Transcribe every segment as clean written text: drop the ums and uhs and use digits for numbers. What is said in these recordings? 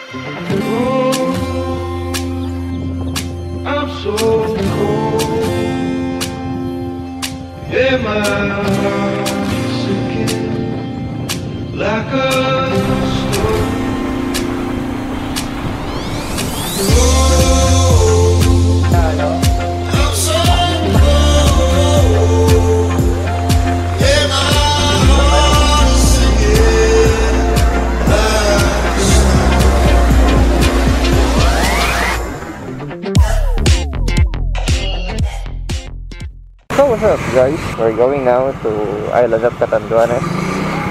I'm so cold. Yeah, my heart's sinking like a stone. I'm so cold. Yeah, my heart's sinking like a So what's up guys? We're going now to Island of Catanduanes.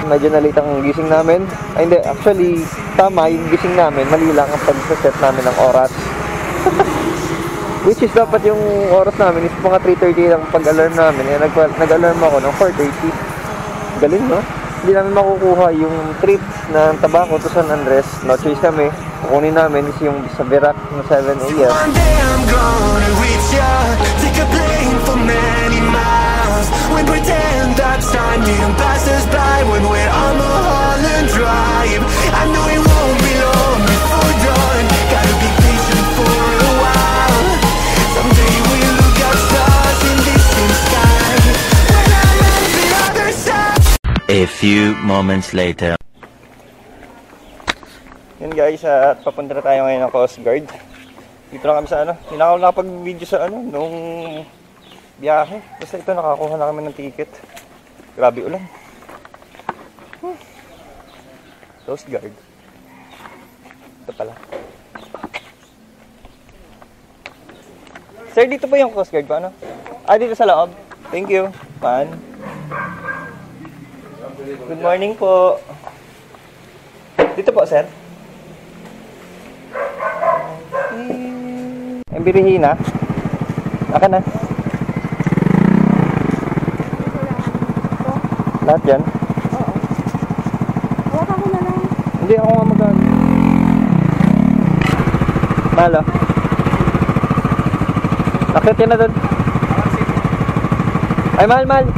Medyo nalate ang gising namin. Ay hindi, actually tama yung gising namin. Mali lang ang pag-set namin ng oras. Which is dapat yung oras namin is mga 3:30 lang pag-alarm namin. Eh, nag-alarm ako ng 4:30. Galing no? Hindi namin makukuha yung trip ng Tabaco to San Andres. No choice kami. Kukunin namin is yung sa Virac na 7 AM. One day I'm gonna reach ya, take a plane for many miles. We pretend that time didn't pass us by when we're on Mulholland Drive. I know it won't be long before dawn. Gotta be patient for a while. Someday we'll look at stars in distant sky. When I'm on the other side. A few moments later. Yun guys, at papunta na tayo ngayon ng Coast Guard. Dito lang kami sa ano, hindi na ako nakapag-video sa ano, nung biyahe. Basta ito, nakakuha na kami ng ticket. Grabe ulan. Coast Guard. Ito pala. Sir, dito po yung Coast Guard pa, ano? Ah, dito sa loob. Thank you. Man. Good morning po. Dito po, sir. Ang birihina. Akin na. Lahat yan? Oo. Hawakan ko na lang. Hindi ako nga mag-ano. Malo. Akit yan na doon. Ay, mahal.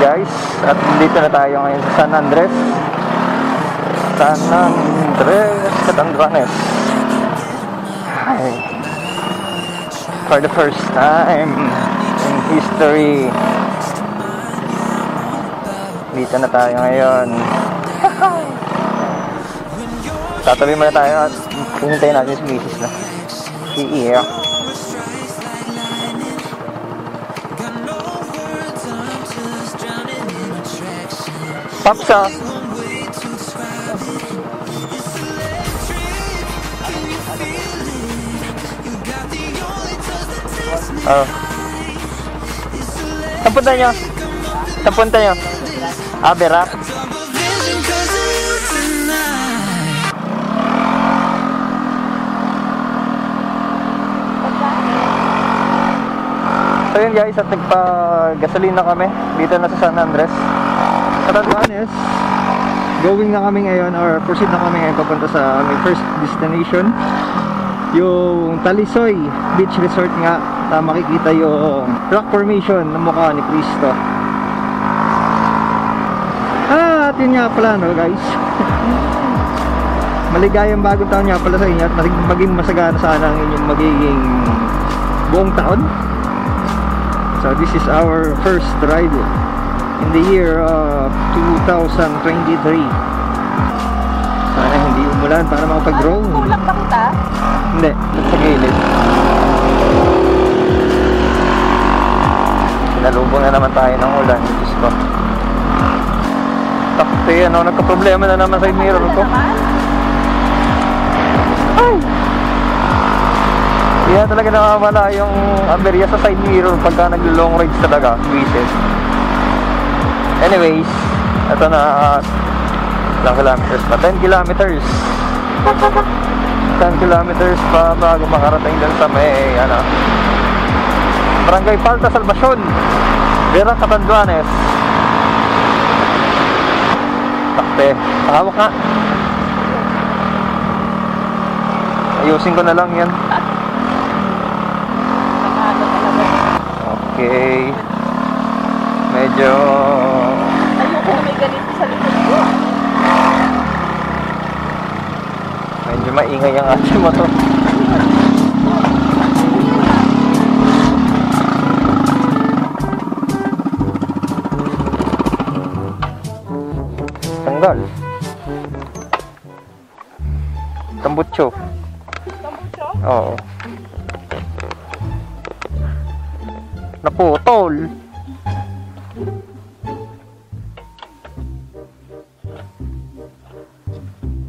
Guys, at dito na tayo ngayon sa San Andres. Catanduanes. Hi. For the first time in history, dito na tayo ngayon. Tatabi muna tayo at hihintayin natin si Mrs. na si Iya. Papsa. Oh. Saan punta nyo? Ah, Virac. So yun guys, at nagpa-gasolina kami dito na sa San Andres. Catanduanes, going na kami ngayon or proceed na kami ngayon papunta sa aming first destination, yung Talisoy Beach Resort nga, na makikita yung rock formation ng mukha ni Cristo. At yun nga pala no guys. Maligayang bagong taon nga pala sa inyo at maging masagana sana ang inyong magiging buong taon. So this is our first ride in the year of 2023. Sana hindi umulan para makapag-drone. Tulak ba kita? Hindi, sa gilid. Sinalubong na naman tayo ng ulan. Diyos ko. Takti, ano, nagka-problema na naman sa mirror ko. Ay! Kaya talaga nakawala yung aberya sa side mirror pagka nag-long rides talaga. Wises. Anyways, ito na, Ilang kilometers pa? 10 kilometers. 10 kilometers pa bago makarating dun sa may Barangay Palta, Salvacion, Vera, Catanduanes. Takte, hawak nga. Ayusin ko na lang yan. Okay. Medyo Ayoko na may ganito sa likod ko. medyo maingay ang ating motor. Tanggal. Tambutso. Tambucho? Oo. Naputol.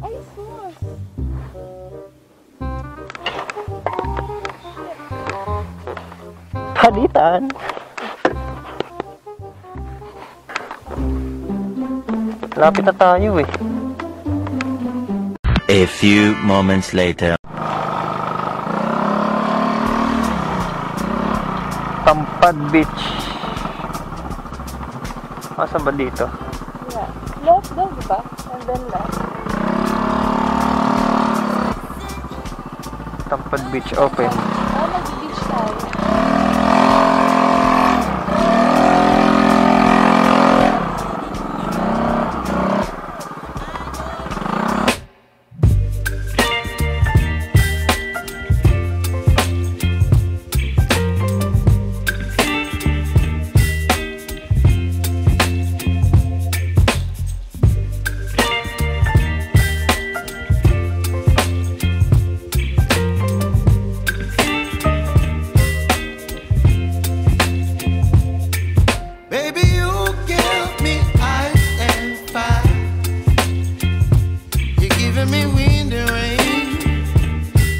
Ay, sus. Palitan. Lapit na tayo eh. A few moments later. Tampad Beach. Masa ba dito? Yeah. Left daw, diba? And then left. Tampad Beach open. Ah, mag-beach tayo. Baby, you give me ice and fire. You're giving me wind and rain.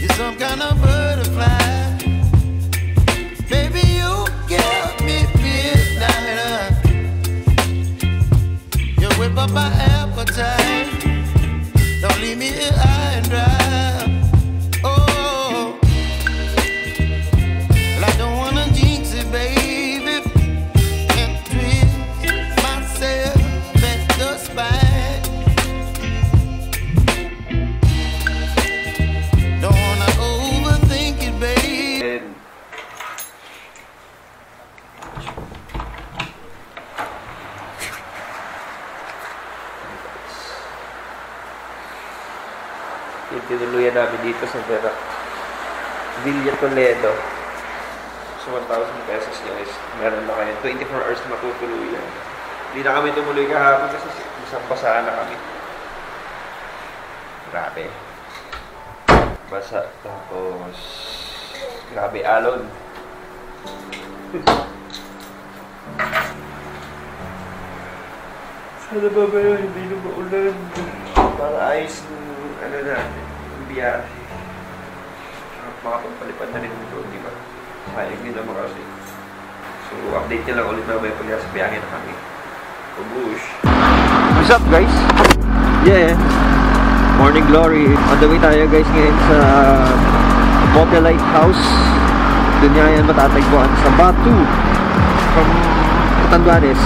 You're some kind of butterfly. Baby, you give me midnight. You whip up my appetite. Don't leave me here high and dry. Oh, well, I don't wanna jinx it, baby. Yung tinuluyan namin dito sa Vera Villa Toledo. So 1,000 pesos guys. Meron na kayo 24 hours na matutuluyan. Hindi na kami tumuloy kahapon kasi basang-basa na kami. Grabe. Basa. Tapos grabe alon. Sana ba yun? Hindi na maulan. Para ayos ano natin, yung biyahe. Makapagpalipad na rin ito, di ba? Sayang din naman kasi. So, update nyo lang ulit mamaya pag sa biyahe na kami. Pubush! What's up guys? Yeah! Morning glory! On the way tayo guys ngayon sa Motel Lighthouse. Doon nga yan matatagpuan sa Batu from Catanduanes.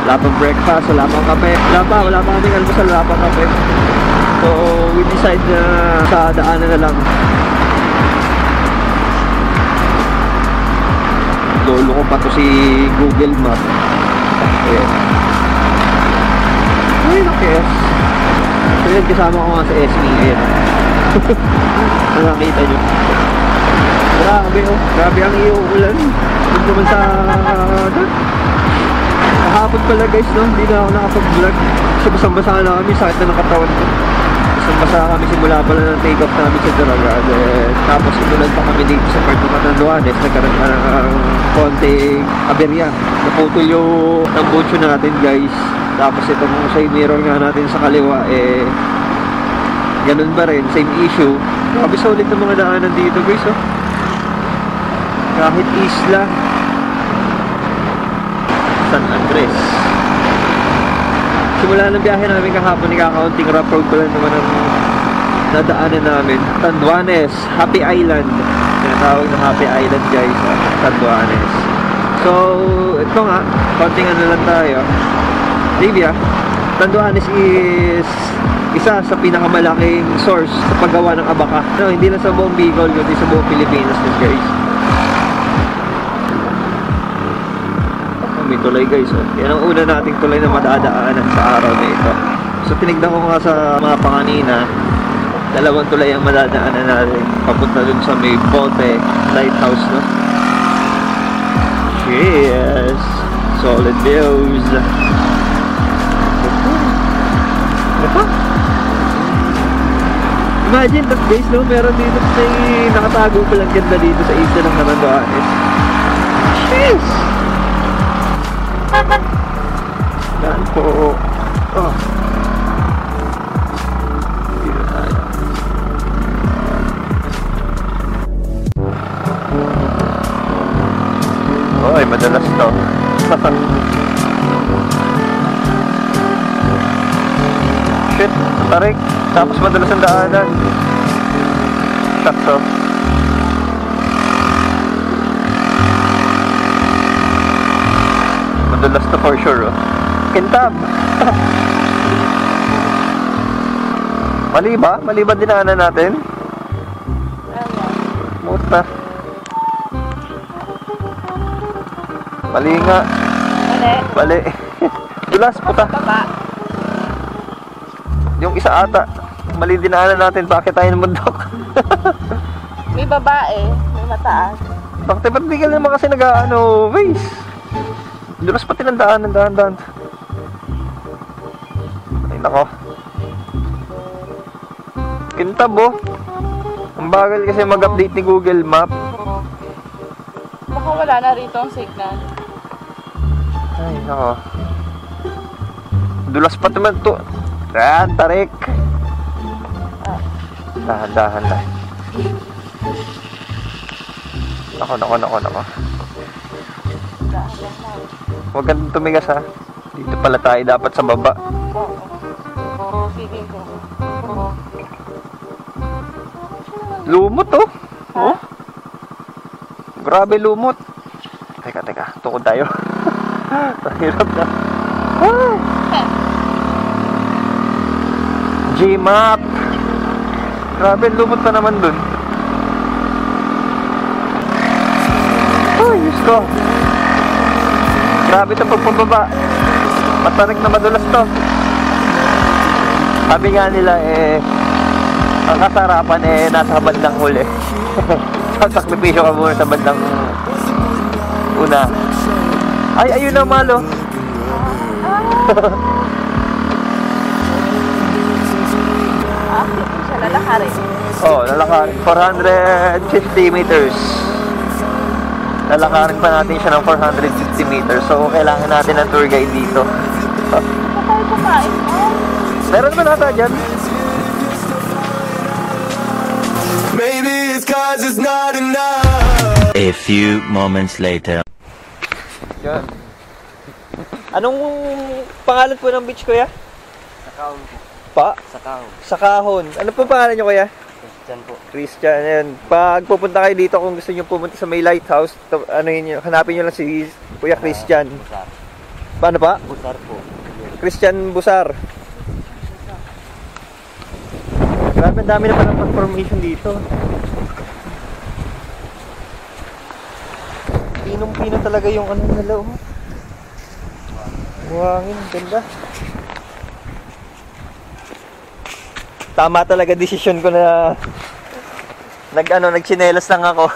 Wala pang breakfast, wala pang kape. Wala pa kaming almusal, wala pang kape. So, we decide na sa daanan na lang. Lolo ko pa to si Google Map. Ayan. Ay, nakes. So, yun, kasama ko nga sa SME. Ayan. Nakakita nyo. Grabe, oh. Grabe ang iuulan. Doon naman sa... Kahapon pala guys, no? Hindi na ako nakapag-vlog. Kasi basang-basa na kami, sakit na ng katawan ko. Basang-basa kami simula pala ng take-off namin sa Daraga. Tapos umulan pa kami dito sa part ng Catanduanes. Nagkaroon pa ng konting aberya. Naputol yung tambucho natin guys. Tapos itong side mirror nga natin sa kaliwa, ganun pa rin, same issue. Grabe solid ng mga daanan dito guys, oh. Kahit isla. San Andres. Simula ng biyahe namin kahapon, ikakaunting rough road ko lang naman ang nadaanan namin. Tanduanes, Happy Island. Tinatawag na Happy Island guys, Tanduanes. So, ito nga, konting ano lang tayo. Livia, Tanduanes is isa sa pinakamalaking source sa paggawa ng abaka. No, hindi lang sa buong Bicol, kundi sa buong Pilipinas guys. May tulay guys, oh. Yan ang una nating tulay na madadaanan sa araw na ito. So tinignan ko nga sa mga panganina, dalawang tulay ang madadaanan natin papunta dun sa may Bote Lighthouse, no? Yes! Solid views! Ito? Imagine that guys, no? Meron dito may nakatago palang ganda dito sa isla ng Tanduanes. Jeez! Yan po. Oh. Dito tayo. Oy, madalas to. Shit, tarik. Tapos madalas ang daanan. Sakto. Madalas to for sure, oh. Kintab. Mali ba? Mali ba dinaanan natin? Muta. Mali nga. Mali. Dulas, puta. Yung isa ata. Mali dinaanan natin. Bakit tayo namundok? May babae, may mataas. Bakit ba't di ka naman kasi nag-ano, ways? Dulas pati ng daan. Ay, nako. Kintab, oh. Ang bagal kasi mag-update ni Google Map. Baka wala na rito ang signal. Ay, nako. Dulas pati man to. Yan, tarik. Dahan-dahan lang. Nako. Huwag kang tumigas, ha. Dito pala tayo dapat sa baba. Oo. Feeling ko. Lumot, oh. Oh. Grabe lumot. Teka. Tukod tayo. Hirap na. Ah. G-Map. Grabe, lumot pa naman dun. Ay, Diyos ko. Grabe ito pagpababa. Matarik na madulas to. Sabi nga nila, ang kasarapan nasa bandang huli. Sasakripisyo ka muna sa bandang una. Ay, ayun na malo. Dito siya lalakarin. Oh, lalakarin. 450 meters. Lalakarin pa natin siya ng 450 meters. So, kailangan natin ng tour guide dito. Saan tayo kumain? Meron ba nata dyan? Maybe it's 'cause it's not enough. A few moments later. Yan. Anong pangalan po ng beach, kuya? Sakahon po. Pa? Sakahon. Ano po pangalan nyo, kuya? Christian po. Christian. Yan. Pag pupunta kayo dito, kung gusto nyo pumunta sa may lighthouse, hanapin nyo lang si Kuya Christian. Busar. Paano pa? Busar po. Christian Busar. Grabe, ang dami na palang transformation dito. Pinong-pino talaga yung ano nila, oh. Buhangin, ganda. Tama talaga desisyon ko na nagchinelas lang ako.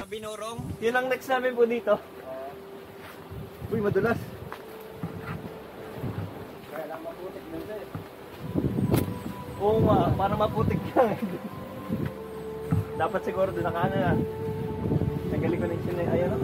Binurong. Yun ang next namin po dito. Uy, madulas. Kaya lang maputik nila eh. Oo nga, para maputik lang. Dapat siguro doon naka na. Tanggalin ko na yung sinay. Ayan o.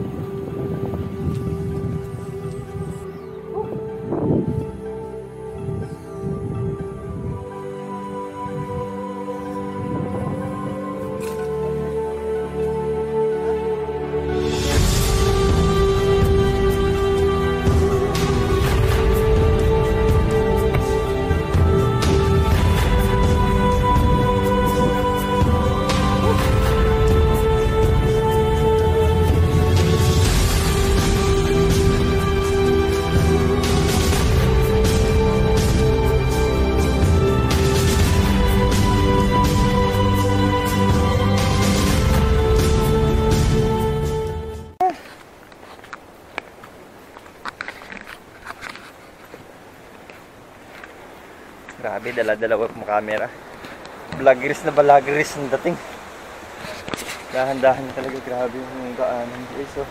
Grabe, dala-dalawa pong camera. Vloggeries na vloggeries ang dating. Dahan-dahan talaga, grabe yung daanan guys. So,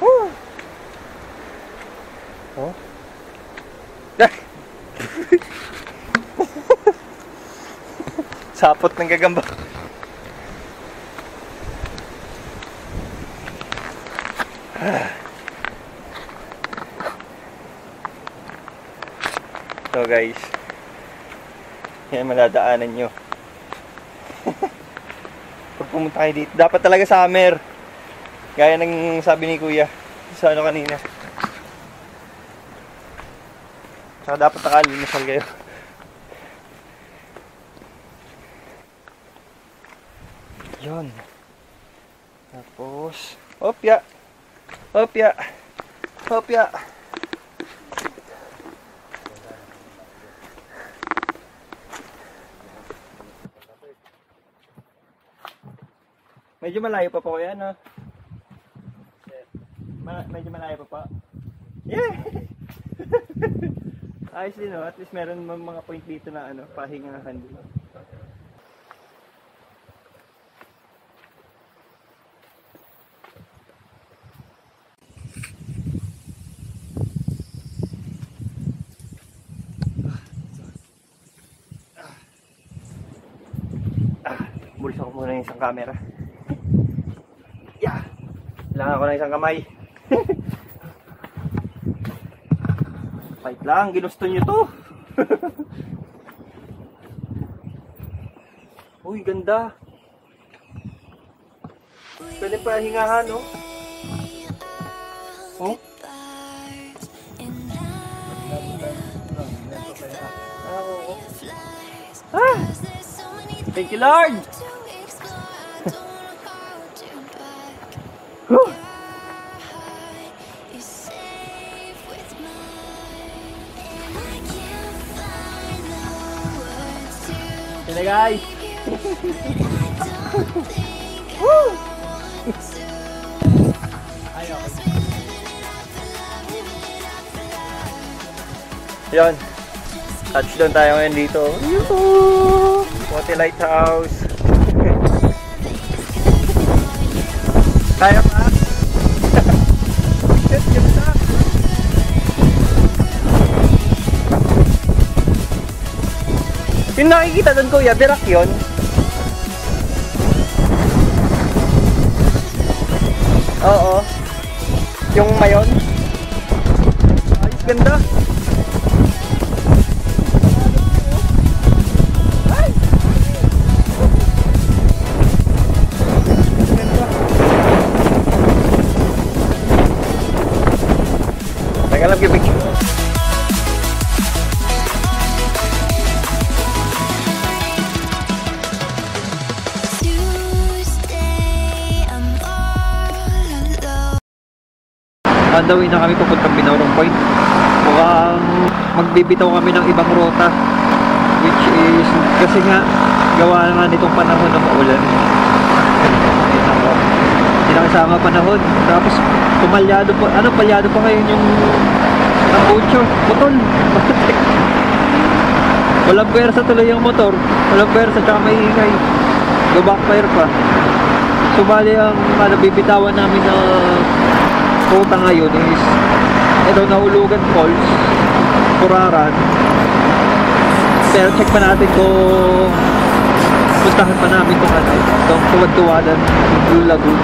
woo! Oh? Sapot ng gagamba. So guys, yan maladaanan nyo. Pag pumunta kayo dito, dapat talaga summer. Gaya ng sabi ni Kuya sa ano kanina. Saka dapat nakalimusal kayo. Yun. Tapos, hopya. Hopya. Hopya. Medyo malayo pa po yan, no? Medyo malayo pa po. Yeah! Ayos din, no? At least meron mga point dito na ano, pahingahan din. Bulsa ko muna yung isang camera. Yeah! Kailangan ko na isang kamay. Fight lang, ginusto nyo to. Uy, ganda. Pwede pa hingahan, no? Oh? Ah! Thank you, Lord! Sila guys! Woo! Yun, touchdown tayo ngayon dito. Yuhuu! Mote Lighthouse. Kaya pa? Yung nakikita doon Kuya, birak yun. Oo. Yung mayon. Ayos, ganda. Ay! Ganda. Teka lang, kibig. On the way na kami papuntang Binurong Point. Mukhang magbibitaw kami ng ibang rota, which is kasi nga gawa nga nitong panahon na maulan. Hindi na kasama panahon. Tapos pumalyado pa, palyado pa ngayon yung tambucho, putol. Walang pwersa tuloy yung motor. Walang pwersa tsaka may ingay. Go backfire pa. So bali ang bibitawan namin na ruta ngayon is ito, Nahulugan Falls, Puraran. Pero check pa natin kung puntahan pa namin itong ano, itong Tuwad-Tuwadan, Blue Lagoon.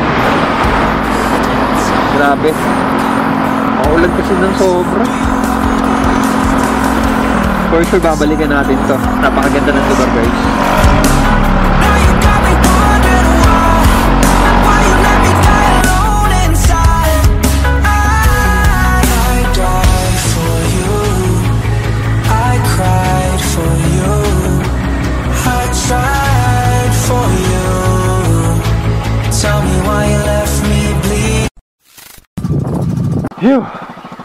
Grabe, maulan kasi ng sobra. For sure babalikan natin to. Napakaganda ng lugar guys. Phew!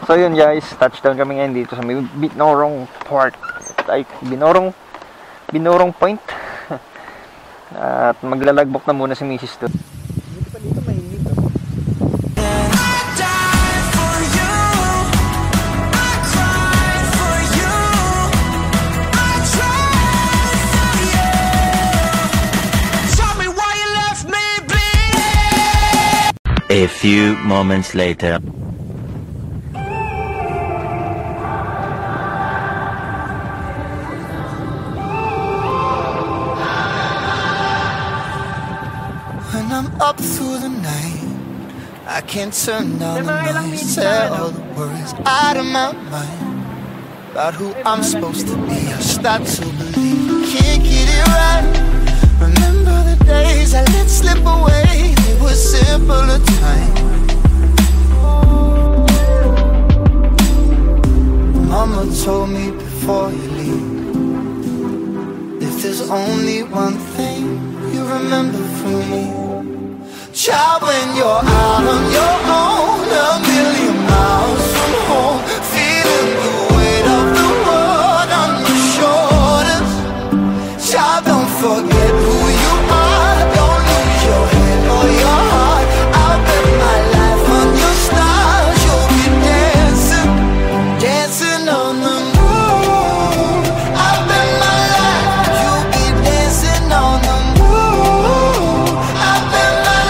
So yun guys, touchdown kami ngayon dito sa Binurong Port. Ay, Binurong Point. At maglalagbok na muna si Mrs. to. Dito pa dito mainit oh. A few moments later. When I'm up through the night, I can't turn down the noise. Set all the worries out of my mind about who I'm supposed to be. I start to believe I can't get it right. Remember the days I let slip away. They were simpler times. Mama told me before you leave, if there's only one thing you remember from me, child, when you're out on your own, a million miles from home, feeling the weight of the world on your shoulders. Child, don't forget who you are. Don't lose your head or your heart. I'll bet my life on your stars. You'll be dancing, dancing on the moon. I'll bet my life you'll be dancing on the moon. I'll bet my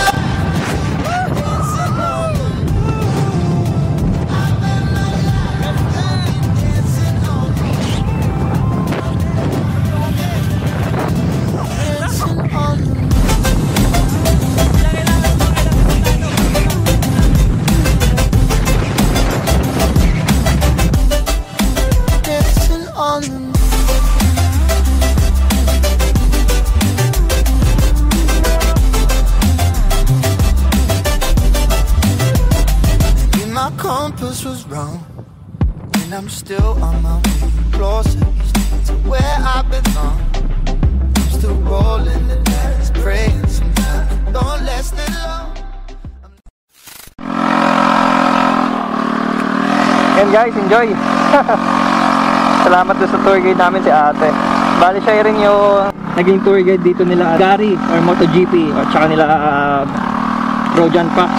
life dancing on the moon. I'll bet my life dancing on the moon. Dancing on the moon. Dancing on the moon. Maybe my compass was wrong, and I'm still on my way closer to where I belong. I'm still rolling the dice, praying sometimes don't last it long. And guys, enjoy! Salamat doon sa tour guide namin, si ate. Bali siya rin yung naging tour guide dito nila Gary or MotoGP at saka nila Trojan Fox.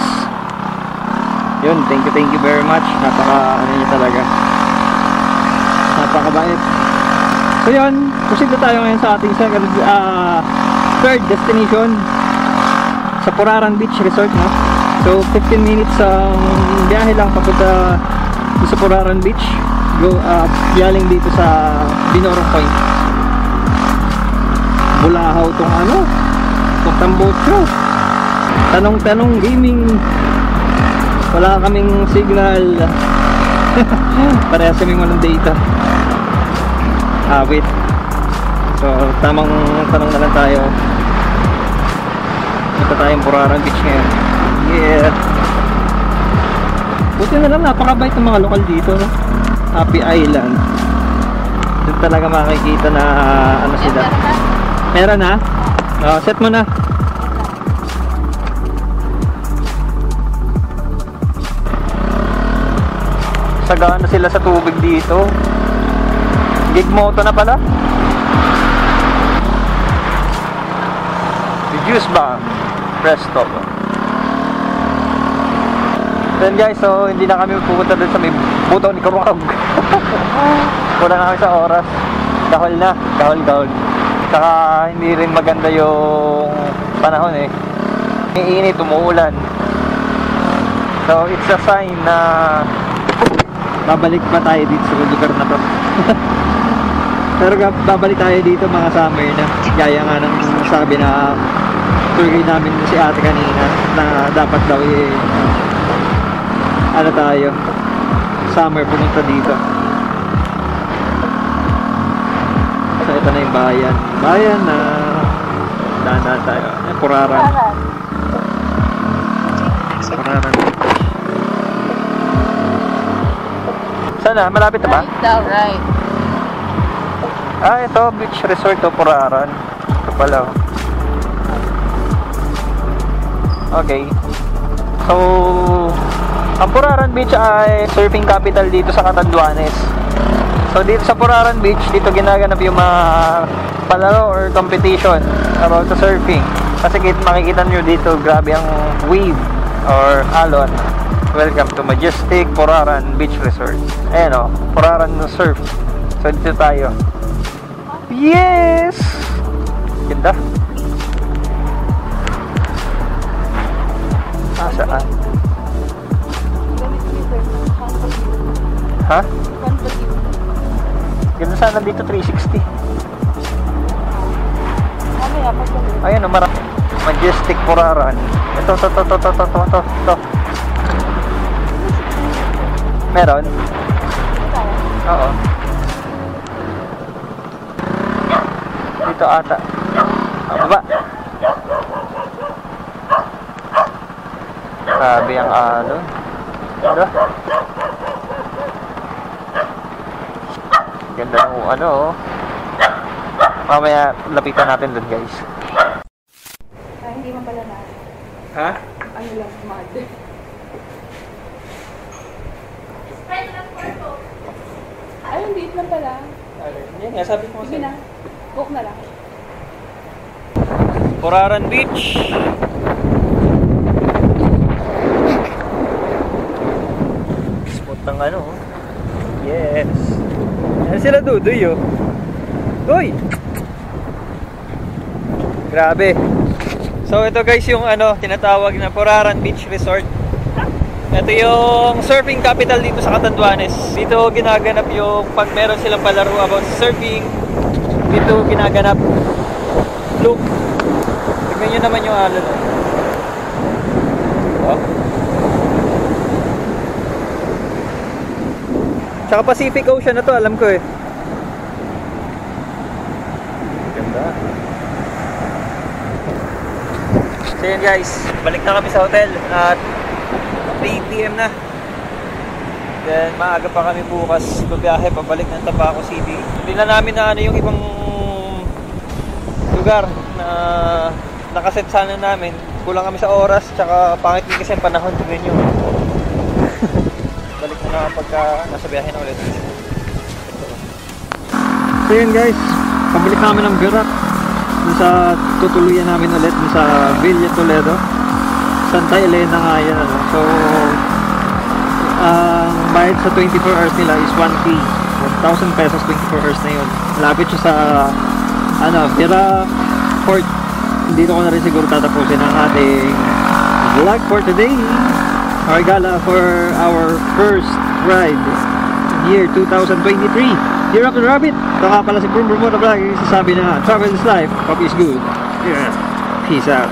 Yun, thank you very much. Napaka ano niya talaga, napakabait. So yun, proceed na tayo ngayon sa ating third destination sa Puraran Beach Resort, no? So 15 minutes ang biyahe lang papunta sa Puraran Beach. Galing dito sa Binorong Point. Bulahaw tong ano, tong Tambotso. Tanong gaming. Wala kaming signal. Parehas kaming walang data. Wait. So tamang tanong na lang tayo. Ito tayong Puraran Beach ngayon. Yeah. Buti na lang, napakabait ng mga lokal dito, no? Happy Island. Doon talaga makikita na ano sila. Meron na? Set mo na. Sagana sila sa tubig dito. Gig moto na pala. Juice bomb. Presto. Then guys, so hindi na kami pupunta doon sa may buto ni Kurungkog. Wala na kami sa oras. Dahol na, dahol. Saka hindi rin maganda yung panahon eh. Iinit, umuulan. So it's a sign na babalik pa tayo dito sa lugar na to. Pero babalik tayo dito mga summer na. Gaya nga ng sabi na tour guide namin si ate kanina na dapat daw ano tayo, summer pumunta dito. So ito na yung bayan na daan tayo. Puraran. Sana, malapit na ba? Right daw, right. Ito, beach resort to Puraran. Ito pala. Okay. So ang Puraran Beach ay surfing capital dito sa Catanduanes. So dito sa Puraran Beach, dito ginaganap yung mga palaro or competition about sa surfing. Kasi makikita nyo dito, grabe ang wave or alon. Welcome to Majestic Puraran Beach Resort. Ayan o, Puraran Surf. So dito tayo. Yes! Ganda. Saan? Ha? Confident. Ganda sana dito 360. Mamaya pa sa loob. Ayan o, marami. Majestic Puraran. Ito. Meron? Oo. Dito ata. Baba. Grabe ang alon. Ganda. Ganda ng ano oh. Mamaya lapitan natin dun guys. Ay, hindi man pala na. Ha? Ano lang, mad. Ay, hindi lang pala. Yan nga, sabi ko Sige na. Coke na lang. Puraran Beach. Spot ng ano oh. Yes. Yan sila Dudoy oh. Uy! Grabe. So ito guys yung ano, tinatawag na Puraran Beach Resort. Ito yung surfing capital dito sa Catanduanes. Dito ginaganap yung pag meron silang palaro about surfing. Dito ginaganap. Look. Tignan nyo naman yung alon. Oh. Tsaka Pacific Ocean na to, alam ko eh. Ganda. So yun guys, balik na kami sa hotel at 3 PM na. Then maaga pa kami bukas babiyahe pabalik ng Tabaco City. Hindi na namin na ano yung ibang lugar na nakaset sana namin. Kulang kami sa oras tsaka pangit din kasi ang panahon. Tignan nyo. Balik na na pagka nasa biyahe na ulit. So yun guys, pabalik namin ng Birak. Sa tutuluyan namin ulit sa Villa Toledo. Santa Elena nga yan ano. So ang bayad sa 24 hours nila is 1K, 1,000 pesos 24 hours na yun. Malapit siya sa ano, Birak Port. Dito ko na rin siguro tatapusin ang ating vlog for today. Our gala for our first ride year 2023. Year of the Rabbit. Ito nga pala si Brum Brum Motovlog. Sasabi na travel is life, coffee is good. Yeah. Peace out.